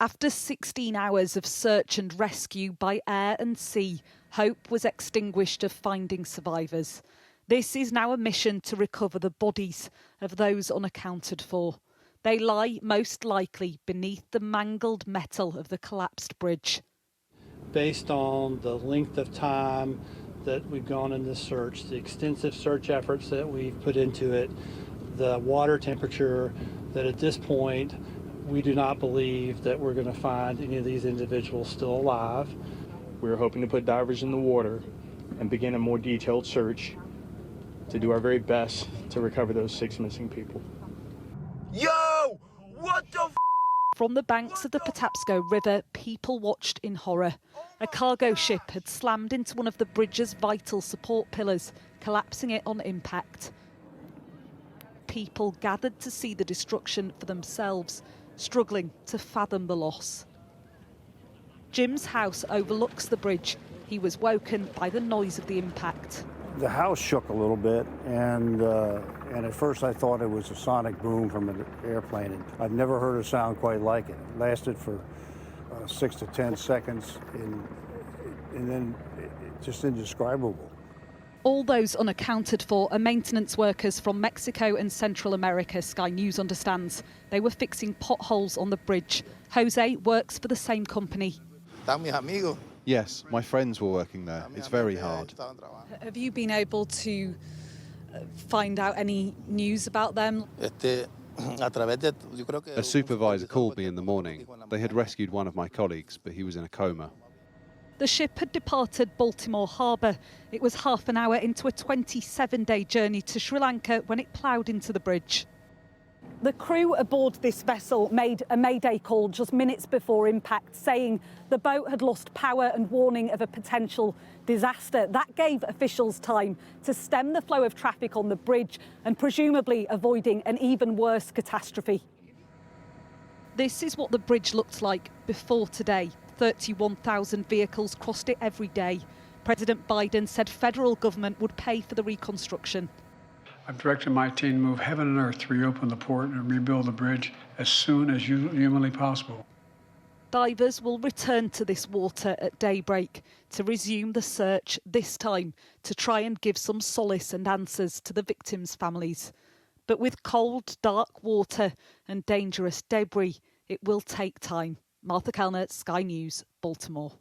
After 16 hours of search and rescue by air and sea, hope was extinguished of finding survivors. This is now a mission to recover the bodies of those unaccounted for. They lie most likely beneath the mangled metal of the collapsed bridge. Based on the length of time that we've gone in this search, the extensive search efforts that we've put into it, the water temperature, that at this point we do not believe that we're going to find any of these individuals still alive. We're hoping to put divers in the water and begin a more detailed search to do our very best to recover those 6 missing people. Yo! What the f? From the banks of the Patapsco River, people watched in horror. A cargo ship had slammed into one of the bridge's vital support pillars, collapsing it on impact. People gathered to see the destruction for themselves, struggling to fathom the loss. Jim's house overlooks the bridge. He was woken by the noise of the impact. The house shook a little bit, and at first I thought it was a sonic boom from an airplane. I've never heard a sound quite like it. It lasted for 6 to 10 seconds, and then it's just indescribable. All those unaccounted for are maintenance workers from Mexico and Central America, Sky News understands. They were fixing potholes on the bridge. Jose works for the same company. Yes, my friends were working there. It's very hard. Have you been able to find out any news about them? A supervisor called me in the morning. They had rescued one of my colleagues, but he was in a coma. The ship had departed Baltimore Harbour. It was half an hour into a 27-day journey to Sri Lanka when it ploughed into the bridge. The crew aboard this vessel made a mayday call just minutes before impact, saying the boat had lost power and warning of a potential disaster. That gave officials time to stem the flow of traffic on the bridge and presumably avoiding an even worse catastrophe. This is what the bridge looked like before today. 31,000 vehicles crossed it every day. President Biden said federal government would pay for the reconstruction. I've directed my team to move heaven and earth to reopen the port and rebuild the bridge as soon as humanly possible. Divers will return to this water at daybreak to resume the search, this time to try and give some solace and answers to the victims' families. But with cold, dark water and dangerous debris, it will take time. Martha Kellner, Sky News, Baltimore.